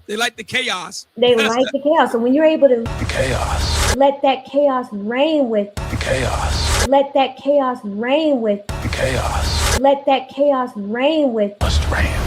They like the chaos. They like the chaos. So when you're able to The chaos. let that chaos reign with, The chaos. let that chaos reign with, The chaos. let that chaos reign with, Must reign.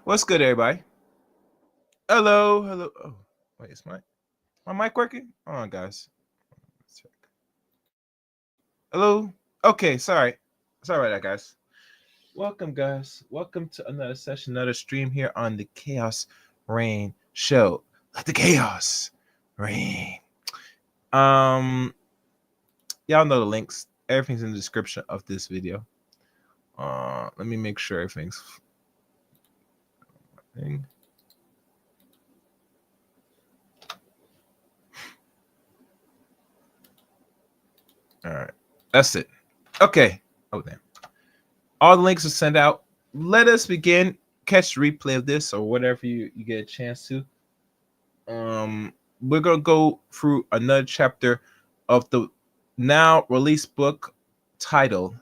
What's good, everybody? Hello, hello. Oh, wait, is my mic working? Hold on, guys. Let's check. Hello. Okay, sorry about that, guys. Welcome, guys. Welcome to another session, another stream here on the Chaos Rain Show. Let the chaos reign. Y'all know the links. Everything's in the description of this video. Let me make sure everything's. All right, that's it. Okay. Oh damn. All the links are sent out. Let us begin. Catch the replay of this or whatever you get a chance to. We're gonna go through another chapter of the now released book titled.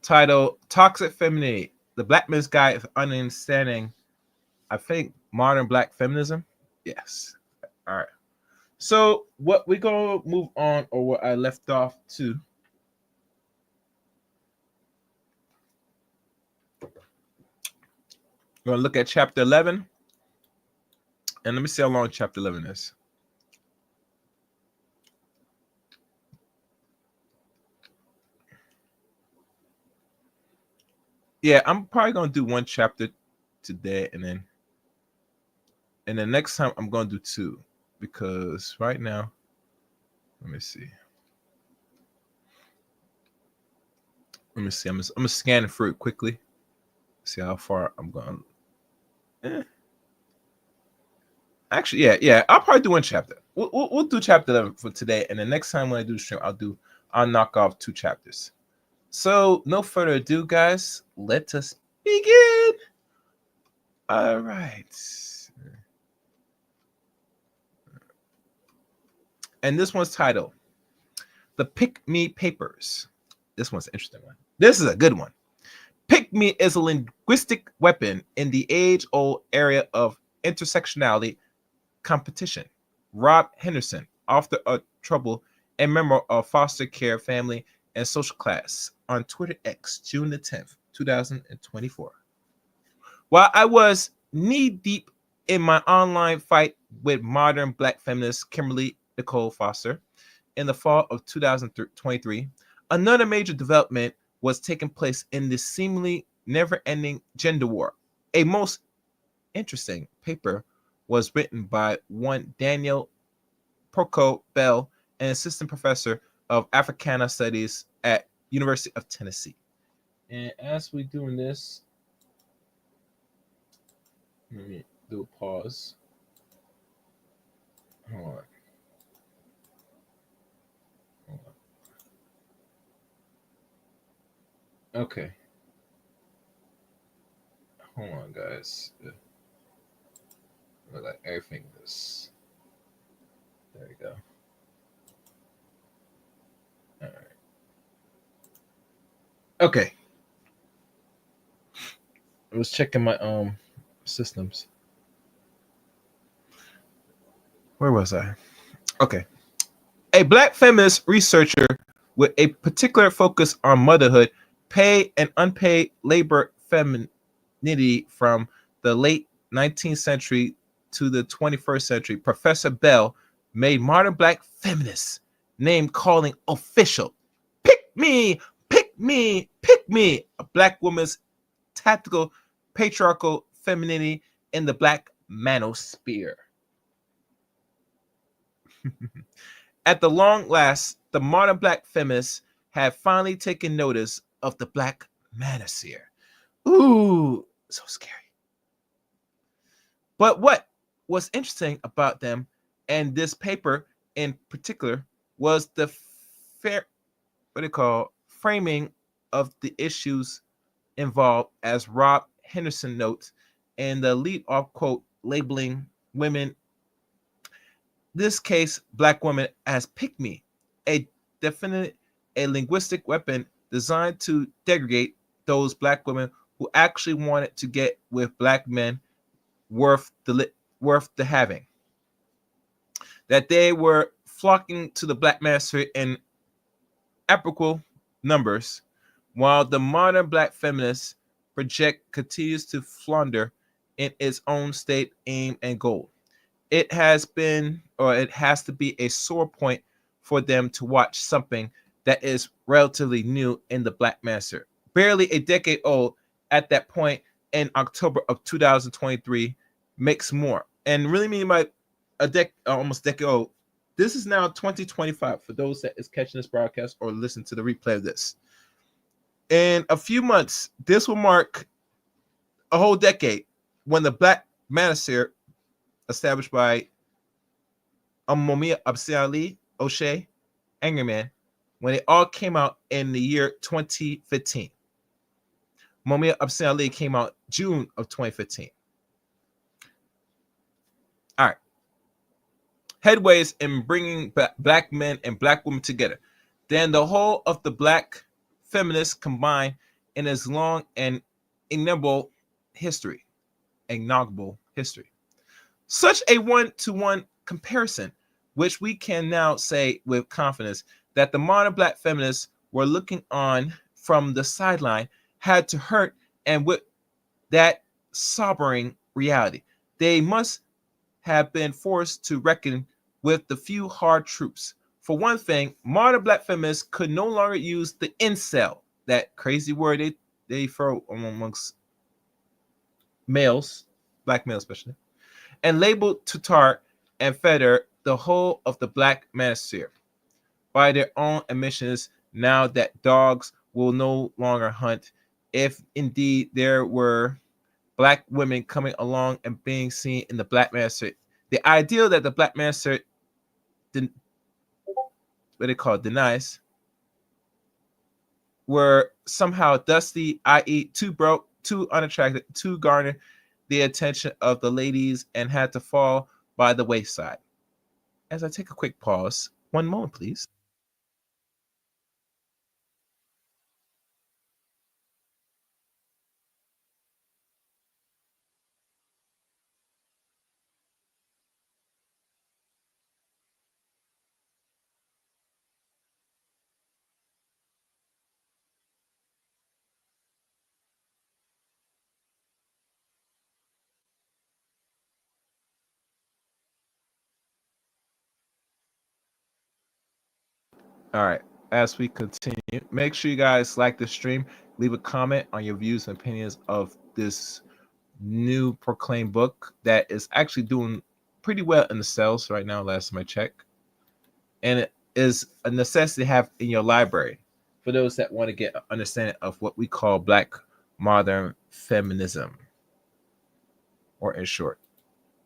Title Toxic Femininity, the Black Man's Guide to Understanding, I think, Modern Black Feminism. Yes. All right. So what we're going to move on, or what I left off to, we're going to look at chapter 11. And let me see how long chapter 11 is. Yeah, I'm probably going to do one chapter today, and then next time I'm going to do two, because right now, let me see. I'm gonna scan it through it quickly. See how far I'm going. Actually, yeah. I'll probably do one chapter. We'll do chapter 11 for today, and the next time when I do the stream, I'll knock off 2 chapters. So no further ado, guys. Let us begin. All right. And this one's titled "The Pick Me Papers." This one's an interesting one. This is a good one. Pick me is a linguistic weapon in the age-old area of intersectionality competition. Rob Henderson, author of Trouble and member of Foster Care Family and Social Class, on Twitter X, June the 10th, 2024. While I was knee-deep in my online fight with modern Black feminist Kimberly Nicole Foster in the fall of 2023, another major development was taking place in this seemingly never-ending gender war. A most interesting paper was written by one Daniel Porco Bell, an assistant professor of Africana Studies at University of Tennessee. And as we're doing this, let me do a pause. Hold on. Okay. Hold on, guys. Look like everything is. There we go. All right. Okay. I was checking my systems. Where was I? Okay. A Black feminist researcher with a particular focus on motherhood, paid and unpaid labor femininity from the late 19th century to the 21st century, Professor Bell made modern Black feminists name calling official. Pick me, pick me, pick me. A Black woman's tactical patriarchal femininity in the Black manosphere. At the long last, the modern Black feminists have finally taken notice of the Black manosphere. Ooh, so scary. But what was interesting about them, and this paper in particular, was the framing of the issues involved, as Rob Henderson notes, and the lead off quote labeling women, this case Black women, as pick me, a linguistic weapon designed to degrade those Black women who actually wanted to get with Black men worth the having. That they were flocking to the Black Manosphere in epical numbers, while the modern Black feminist project continues to flounder in its own state, aim, and goal. It has been, or it has to be, a sore point for them to watch something that is relatively new in the Black Manosphere, barely a decade old at that point in October of 2023, makes more. And really mean by almost decade old. This is now 2025 for those that is catching this broadcast or listen to the replay of this. In a few months, this will mark a whole decade when the Black Manosphere, established by Momia Absiali, O'Shea, Angry Man, when it all came out in the year 2015. Momia Absiali came out June of 2015. All right. Headways in bringing Black men and Black women together. Then the whole of the Black feminists combined in its long and ignoble history. Such a one-to-one comparison, which we can now say with confidence that the modern Black feminists were looking on from the sideline, had to hurt, and with that sobering reality, they must have been forced to reckon with the few hard truths. For one thing, modern Black feminists could no longer use the incel, that crazy word they throw amongst males, Black males especially, and label Tatar and fetter the whole of the Black Manosphere by their own admissions now that dogs will no longer hunt, if indeed there were Black women coming along and being seen in the Black Manosphere. The ideal that the Black Manosphere denies were somehow dusty, i.e. too broke, too unattractive, too garner the attention of the ladies, and had to fall by the wayside. As I take a quick pause, one moment, please. All right. As we continue, make sure you guys like the stream, leave a comment on your views and opinions of this new proclaimed book that is actually doing pretty well in the sales right now, last time I checked. And it is a necessity to have in your library for those that want to get an understanding of what we call Black modern feminism, or in short,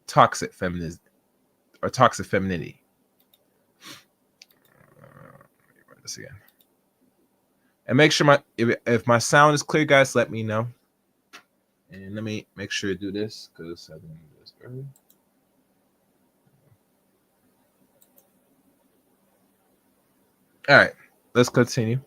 toxic feminism or toxic femininity. Let me run this again. And make sure if my sound is clear, guys, let me know. And let me make sure to do this because I didn't do this earlier. All right, let's continue.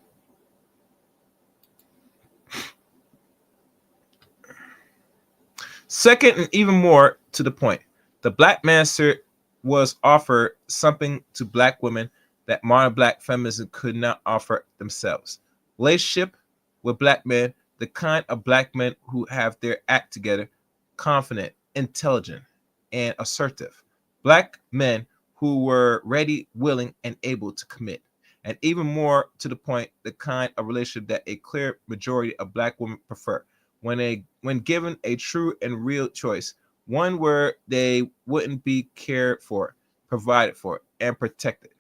Second, and even more to the point, the Black Manosphere was offered something to Black women that modern Black feminism could not offer themselves. Relationship with Black men, the kind of Black men who have their act together, confident, intelligent, and assertive. Black men who were ready, willing, and able to commit. And even more to the point, the kind of relationship that a clear majority of Black women prefer. When given a true and real choice, one where they wouldn't be cared for, provided for, and protected.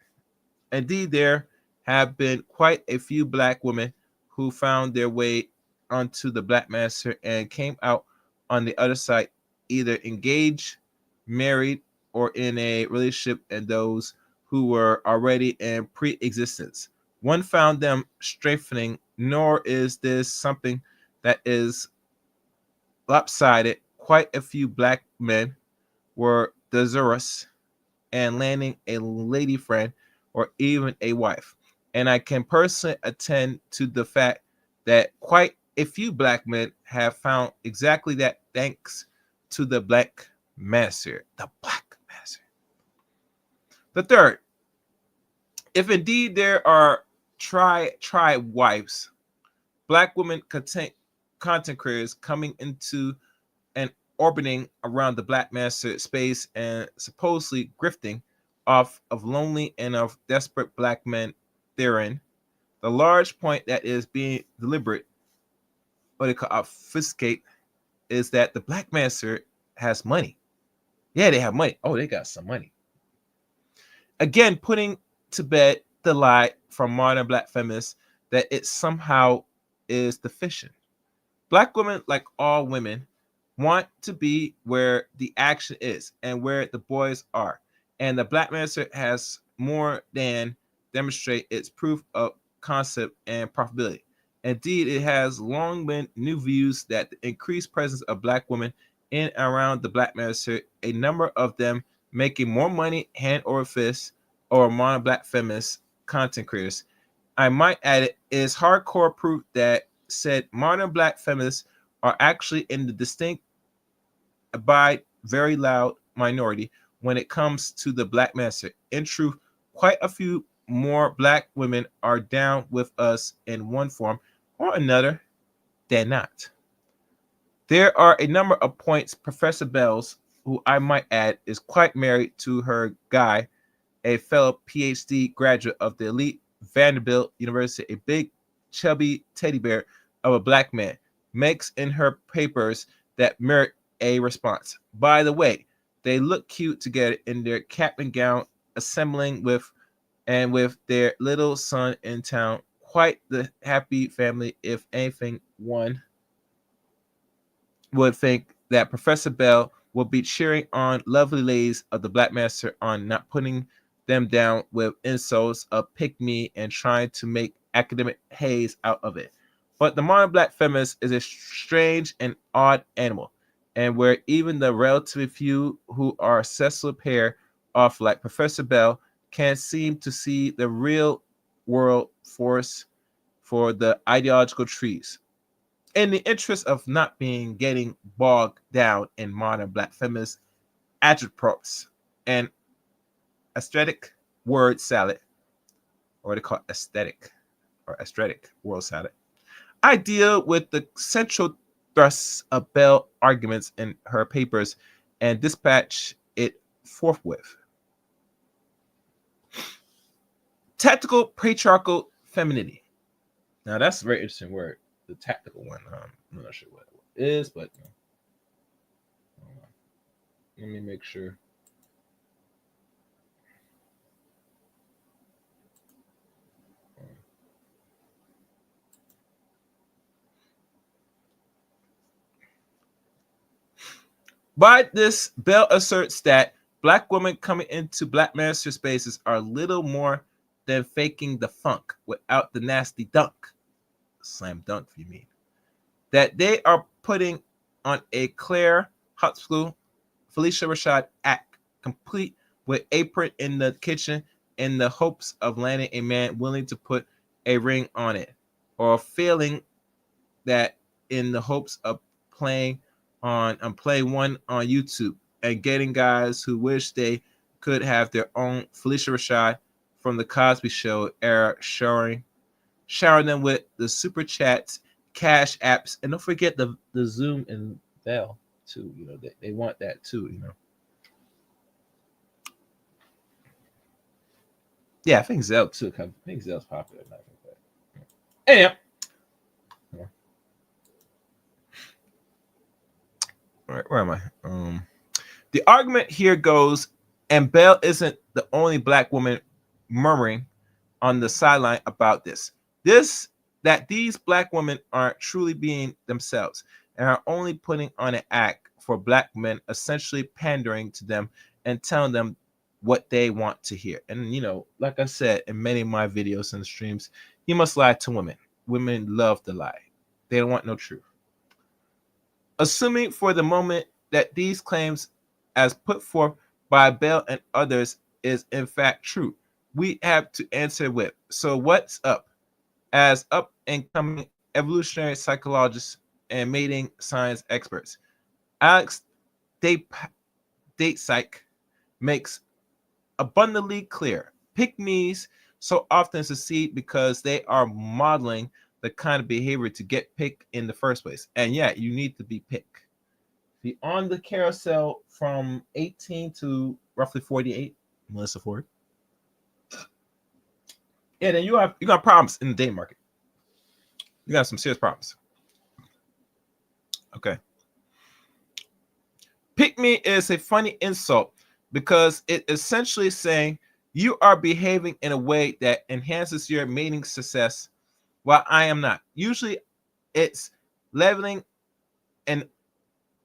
Indeed, there have been quite a few Black women who found their way onto the Black Manosphere and came out on the other side, either engaged, married, or in a relationship, and those who were already in pre-existence. One found them strengthening, nor is this something that is lopsided. Quite a few Black men were desirous and landing a lady friend or even a wife. And I can personally attend to the fact that quite a few Black men have found exactly that thanks to the Black Manosphere. The Black Manosphere. The third, If indeed there are try wives, black women content creators coming into and orbiting around the black master space and supposedly grifting off of lonely and of desperate black men therein, the large point that is being deliberate, what they call obfuscate, is that the black master has money. Yeah, they have money. Oh, they got some money. Again, putting to bed the lie from modern black feminists that it somehow is deficient. Black women, like all women, want to be where the action is and where the boys are. And the Black Master has more than demonstrate its proof of concept and profitability. Indeed, it has long been new views that the increased presence of Black women in and around the Black Master, a number of them making more money hand over fist, or modern Black feminist content creators. I might add it is hardcore proof that said modern Black feminists are actually in the distinct, abide, very loud minority when it comes to the Black master. In truth, quite a few more Black women are down with us in one form or another than not. There are a number of points Professor Bells, who I might add is quite married to her guy, a fellow PhD graduate of the elite Vanderbilt University, a big, chubby teddy bear of a black man, makes in her papers that merit a response. By the way, they look cute together in their cap and gown, assembling with their little son in town. Quite the happy family, if anything, one would think that Professor Bell would be cheering on lovely ladies of the Black Master on not putting them down with insults of pick me and trying to make academic haze out of it. But the modern Black feminist is a strange and odd animal, and where even the relatively few who are successful pair off like Professor Bell can't seem to see the real world force for the ideological trees. In the interest of not being getting bogged down in modern black feminist attributes and aesthetic word salad, or they call aesthetic or aesthetic word salad, I deal with the central thrusts of Bell arguments in her papers and dispatch it forthwith. Tactical patriarchal femininity. Now that's a very interesting word. The tactical one. I'm not sure what it is, but let me make sure. By this, Bell asserts that black women coming into black master spaces are little more than faking the funk without the nasty dunk. Slam dunk, if you mean. That they are putting on a Claire Huxtable, Felicia Rashad act, complete with apron in the kitchen in the hopes of landing a man willing to put a ring on it, or failing that in the hopes of playing play one on YouTube and getting guys who wish they could have their own Felicia Rashad from the Cosby Show era showering them with the super chats, cash apps, and don't forget the Zoom and Bell too. You know, they want that too, you know. Yeah, I think Zelle too. I think Zelle's popular. I think that. Anyhow. All right, where am I? The argument here goes, and Bell isn't the only black woman murmuring on the sideline about this. That these black women aren't truly being themselves and are only putting on an act for black men, essentially pandering to them and telling them what they want to hear. And you know, like I said in many of my videos and streams, you must lie to women. Women love to lie. They don't want no truth. Assuming for the moment that these claims, as put forth by Bell and others, is in fact true, we have to answer with, so what's up? As up and coming evolutionary psychologists and mating science experts, Alex Date Psych makes abundantly clear. Pick-me's so often succeed because they are modeling the kind of behavior to get picked in the first place. And yeah, you need to be picked. Be on the carousel from 18 to roughly 48, Melissa Ford. Yeah, then you got problems in the dating market. You got some serious problems. Okay. Pick me is a funny insult because it essentially saying you are behaving in a way that enhances your mating success while I am not. Usually it's leveling an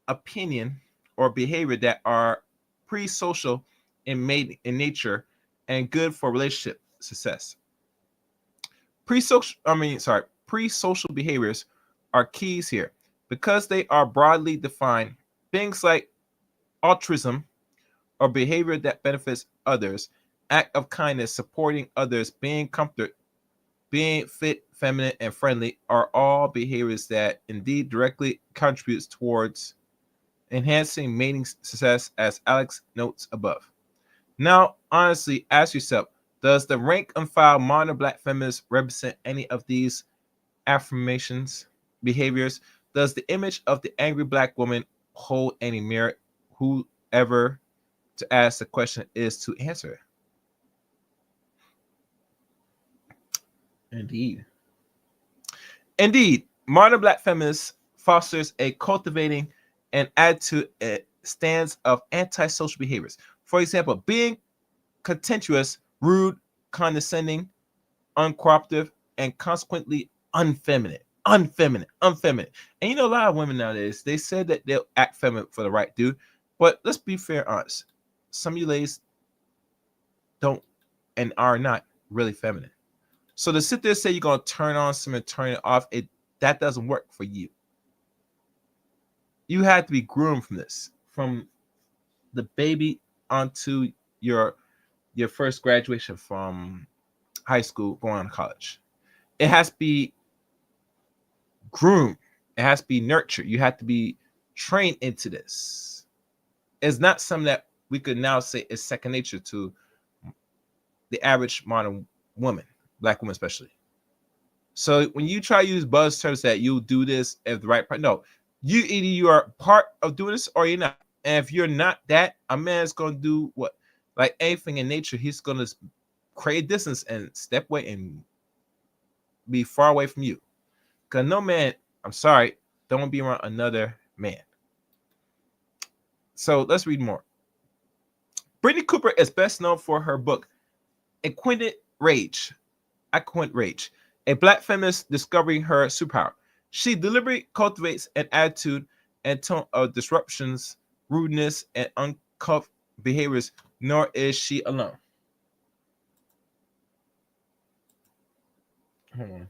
opinion or behavior that are pre-social in nature and good for relationship success. Pre-social behaviors are keys here because they are broadly defined. Things like altruism or behavior that benefits others, act of kindness, supporting others, being comfort, being fit, feminine, and friendly are all behaviors that indeed directly contributes towards enhancing mating success, as Alex notes above. Now, honestly, ask yourself, does the rank and file modern black feminists represent any of these affirmations, behaviors? Does the image of the angry black woman hold any merit? Whoever to ask the question is to answer. Indeed. Indeed, modern black feminist fosters a cultivating an attitude stance of antisocial behaviors. For example, being contemptuous, rude, condescending, uncooperative, and consequently unfeminine. Unfeminine. And you know, a lot of women nowadays, they said that they'll act feminine for the right dude. But let's be fair, honest. Some of you ladies don't and are not really feminine. So to sit there and say you're gonna turn on some and turn it off, that doesn't work for you. You have to be groomed from this, from the baby onto your first graduation from high school, going on to college. It has to be groomed. It has to be nurtured. You have to be trained into this. It's not something that we could now say is second nature to the average modern woman, black woman especially. So when you try to use buzz terms that you'll do this at the right part, no, you are part of doing this or you're not. And if you're not that, a man's gonna do what? Like anything in nature, he's gonna create distance and step away and be far away from you. Because no man, I'm sorry, don't want to be around another man. So let's read more. Brittany Cooper is best known for her book, Acquainted Rage, a black feminist discovering her superpower. She deliberately cultivates an attitude and tone of disruptions, rudeness, and uncouth behaviors, nor is she alone. Hold on.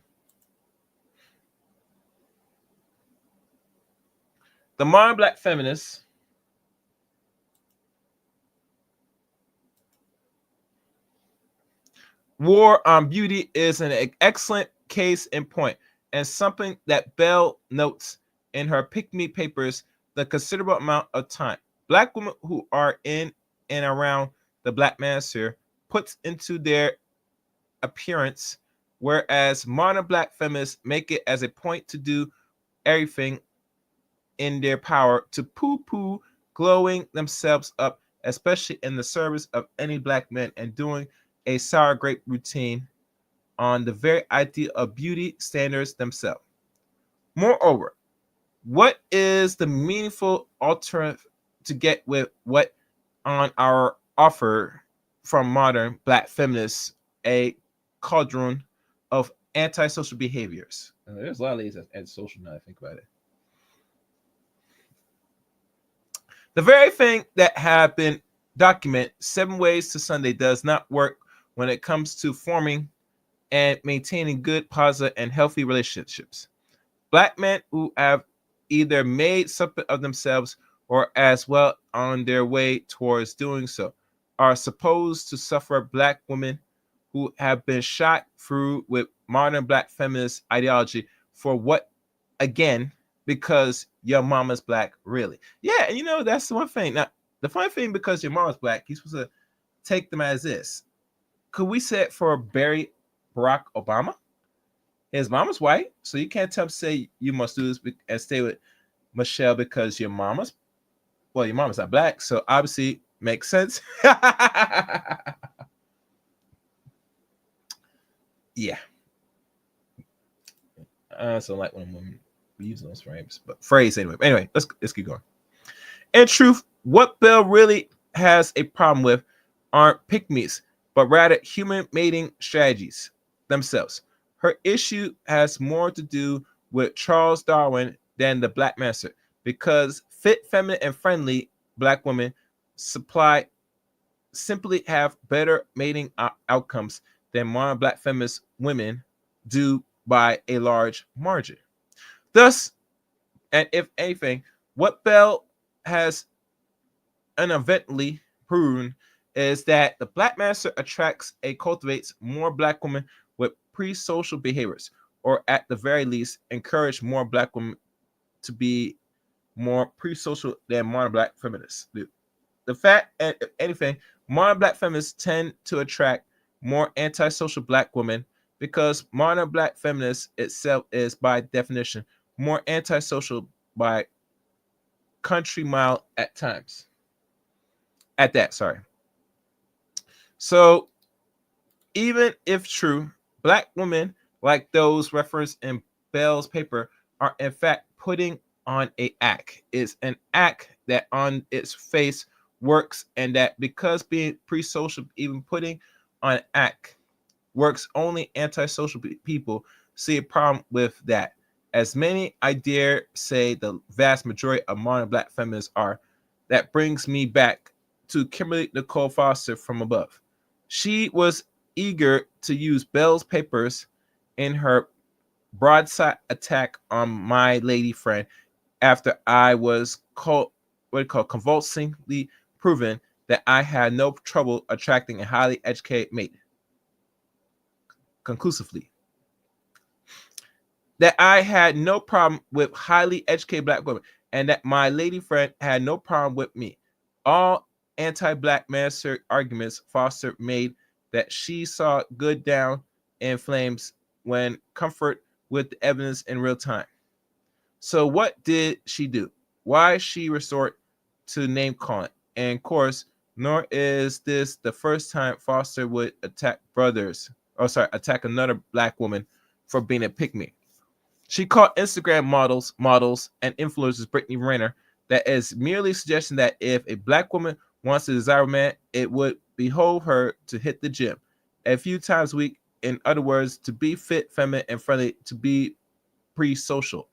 The modern black feminist war on beauty is an excellent case in point, and something that Bell notes in her Pick Me papers the considerable amount of time black women who are in and around the black manosphere puts into their appearance, whereas modern black feminists make it as a point to do everything in their power to poo-poo glowing themselves up, especially in the service of any black men, and doing a sour grape routine on the very idea of beauty standards themselves. Moreover, what is the meaningful alternative to get with what on our offer from modern black feminists, a cauldron of antisocial behaviors? And there's a lot of ladies that's antisocial now I think about it. The very thing that have been documented 7 ways to Sunday does not work when it comes to forming and maintaining good, positive, and healthy relationships. Black men who have either made something of themselves or as well on their way towards doing so are supposed to suffer black women who have been shot through with modern black feminist ideology for what, again, because your mama's black, really. Yeah, and you know, that's the one thing. Now, the funny thing, because your mama's black, you're supposed to take them as is. could we say it for Barack Obama? His mama's white, so you can't tell him say you must do this and stay with Michelle because your mama's not black, so obviously makes sense. Yeah. So like when women use those frames, but phrase anyway. Anyway, let's keep going. In truth, what Belle really has a problem with aren't pygmies, but rather human mating strategies themselves. Her issue has more to do with Charles Darwin than the black master, because fit, feminine, and friendly black women simply have better mating outcomes than modern black feminist women do by a large margin. Thus, and if anything, what Belle has uneventfully proven is that the black master attracts and cultivates more black women with pre-social behaviors, or at the very least, encourage more black women to be more pre-social than modern black feminists do. The fact, and if anything, modern black feminists tend to attract more antisocial black women because modern black feminist itself is, by definition, more antisocial by country mile at times. At that, sorry. So, even if true, black women, like those referenced in Bell's paper, are in fact putting on an act. It's an act that on its face works, and that because being pre-social, even putting on an act works, only antisocial people see a problem with that. As many, I dare say, the vast majority of modern black feminists are. That brings me back to Kimberly Nicole Foster from above. She was eager to use Bell's papers in her broadside attack on my lady friend after I was convulsingly proven that I had no trouble attracting a highly educated mate. Conclusively, that I had no problem with highly educated black women, and that my lady friend had no problem with me. All anti-black master arguments Foster made that she saw good down in flames when comfort with the evidence in real time. So what did she do? Why she resort to name calling? And of course, nor is this the first time Foster would attack another black woman for being a pygmy. She called Instagram models, and influencers Brittany Renner that is merely suggesting that if a black woman wants to desire a man, it would behoove her to hit the gym a few times a week. In other words, to be fit, feminine, and friendly, to be pre-social.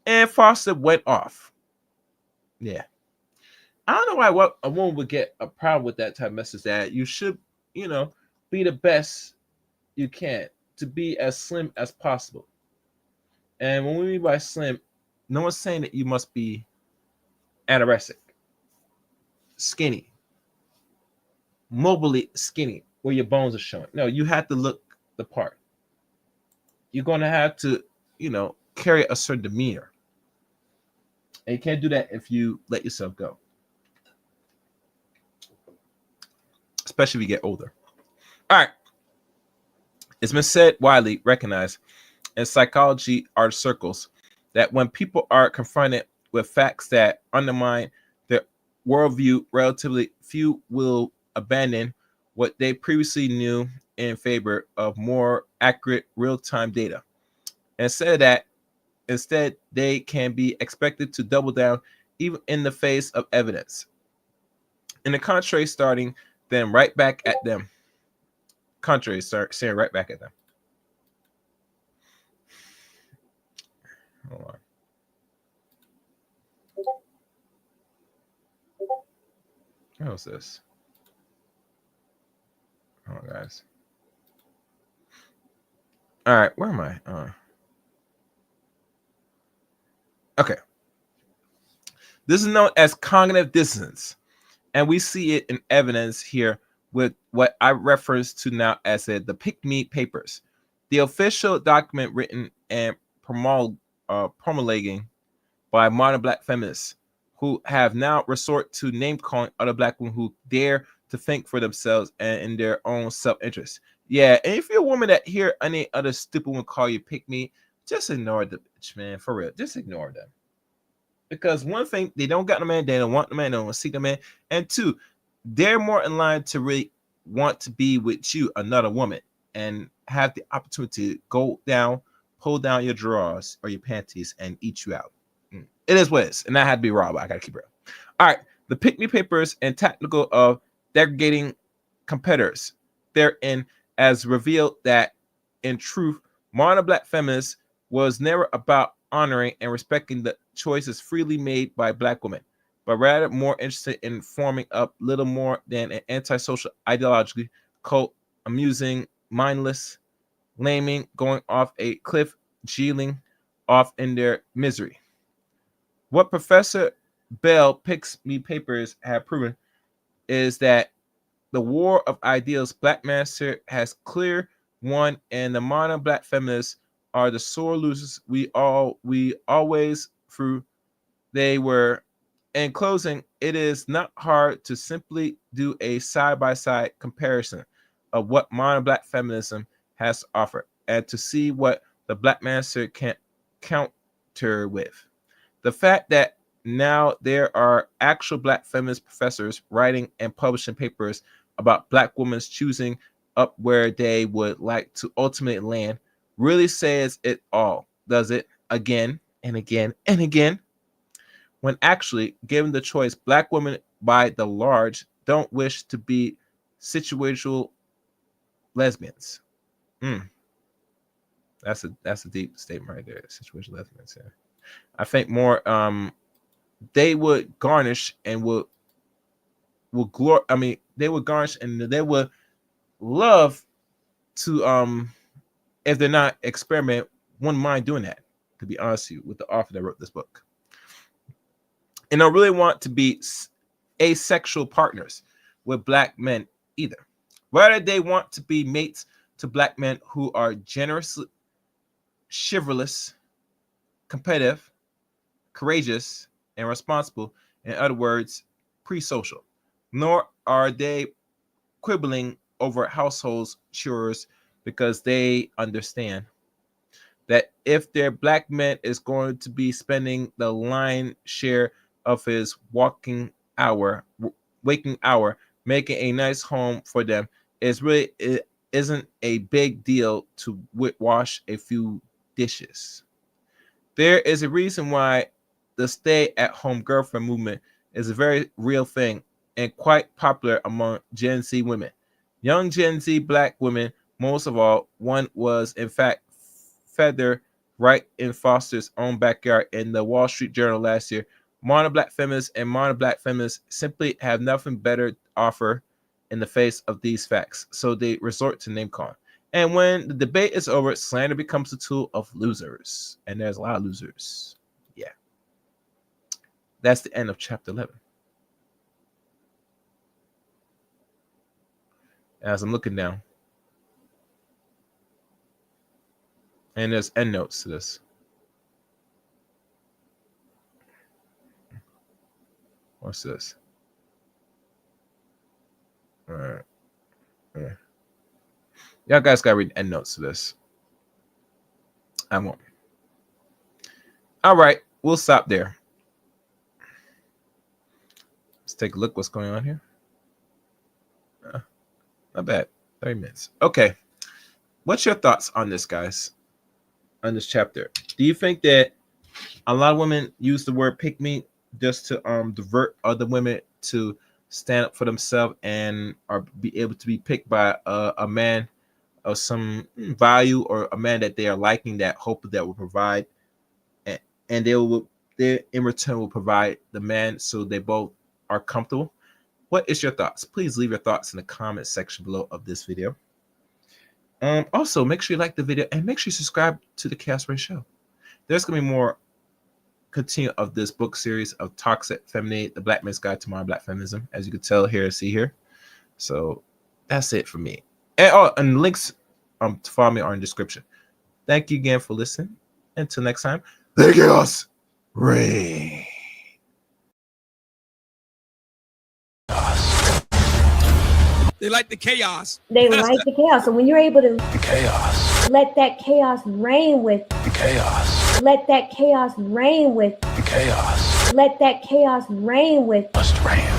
And Foster went off. Yeah. I don't know why a woman would get a problem with that type of message, that you should, be the best you can, to be as slim as possible. And when we mean by slim, no one's saying that you must be anorexic, skinny, mobily skinny, where your bones are showing. No, you have to look the part. You're going to have to, carry a certain demeanor. And you can't do that if you let yourself go. Especially if you get older. All right. It's been said, widely recognized in psychology art circles, that when people are confronted with facts that undermine their worldview, relatively few will abandon what they previously knew in favor of more accurate real-time data. Instead, they can be expected to double down even in the face of evidence. In the contrary, staring right back at them. Staring right back at them. Hold on. What was this? Oh, guys. All right, where am I? Okay. This is known as cognitive dissonance, and we see it in evidence here with what I reference to now as the Pick Me Papers, the official document written and promulgating by modern black feminists who have now resort to name calling other black women who dare to think for themselves and in their own self-interest. Yeah, and if you're a woman that hear any other stupid one call you pick me, just ignore the bitch, man. For real, just ignore them. Because one thing, they don't got the man, they don't want the man, they don't want to see the man. And two, they're more in line to really want to be with you, another woman, and have the opportunity to go down, pull down your drawers or your panties and eat you out. It is what it is. And that had to be raw, but I gotta keep it real. All right. The pick me papers and tactical of degrading competitors therein as revealed that in truth, modern black feminists was never about honoring and respecting the choices freely made by black women, but rather more interested in forming up little more than an antisocial ideology cult, amusing, mindless, laming, going off a cliff, jeering off in their misery. What Professor Bell Picks Me Papers have proven is that the war of ideals Black Master has clear won, and the modern Black feminists are the sore losers we always through they were. In closing, it is not hard to simply do a side-by-side comparison of what modern Black feminism has to offer and to see what the Black Master can counter with. The fact that now there are actual Black feminist professors writing and publishing papers about Black women choosing up where they would like to ultimately land really says it all, does it? Again and again and again. When actually, given the choice, Black women by the large don't wish to be situational lesbians. That's a deep statement right there. Situational lesbians. Yeah. I think more they would garnish and will they would garnish and they would love to if they're not experiment, wouldn't mind doing that, to be honest with you, with the author that wrote this book. And don't really want to be asexual partners with Black men either. Rather, they want to be mates to Black men who are generous, chivalrous, competitive, courageous, and responsible. In other words, pre-social. Nor are they quibbling over household chores because they understand that if their Black man is going to be spending the lion's share of his waking hour, making a nice home for them, it isn't a big deal to wash a few dishes. There is a reason why the stay-at-home girlfriend movement is a very real thing and quite popular among Gen Z women. Young Gen Z Black women, most of all, one was in fact feathered right in Foster's own backyard in the Wall Street Journal last year. Modern Black feminists and modern Black feminists simply have nothing better to offer in the face of these facts, so they resort to name calling. And when the debate is over, slander becomes a tool of losers, and there's a lot of losers. Yeah, that's the end of chapter 11. As I'm looking down, and there's endnotes to this. What's this? All right. Yeah. Y'all guys gotta read endnotes to this. I won't. All right, we'll stop there. Let's take a look what's going on here. Not bad. 30 minutes. Okay. What's your thoughts on this, guys? On this chapter? Do you think that a lot of women use the word pick me just to divert other women to stand up for themselves and or be able to be picked by a man of some value, or a man that they are liking, that hope that will provide, and they in return will provide the man so they both are comfortable? What is your thoughts? Please leave your thoughts in the comment section below of this video. Also, make sure you like the video and make sure you subscribe to the Chaos Ray Show. There's going to be more continue of this book series of Toxic Femininity, The Black Man's Guide to Modern Black Feminism, as you can tell here, see here. So that's it for me. And links to follow me are in the description. Thank you again for listening. Until next time, the Chaos Ray. They like the chaos. They like the chaos. So when you're able to Chaos. let that chaos reign with you, Chaos. let that chaos reign with you, Chaos. let that chaos reign with you, Must reign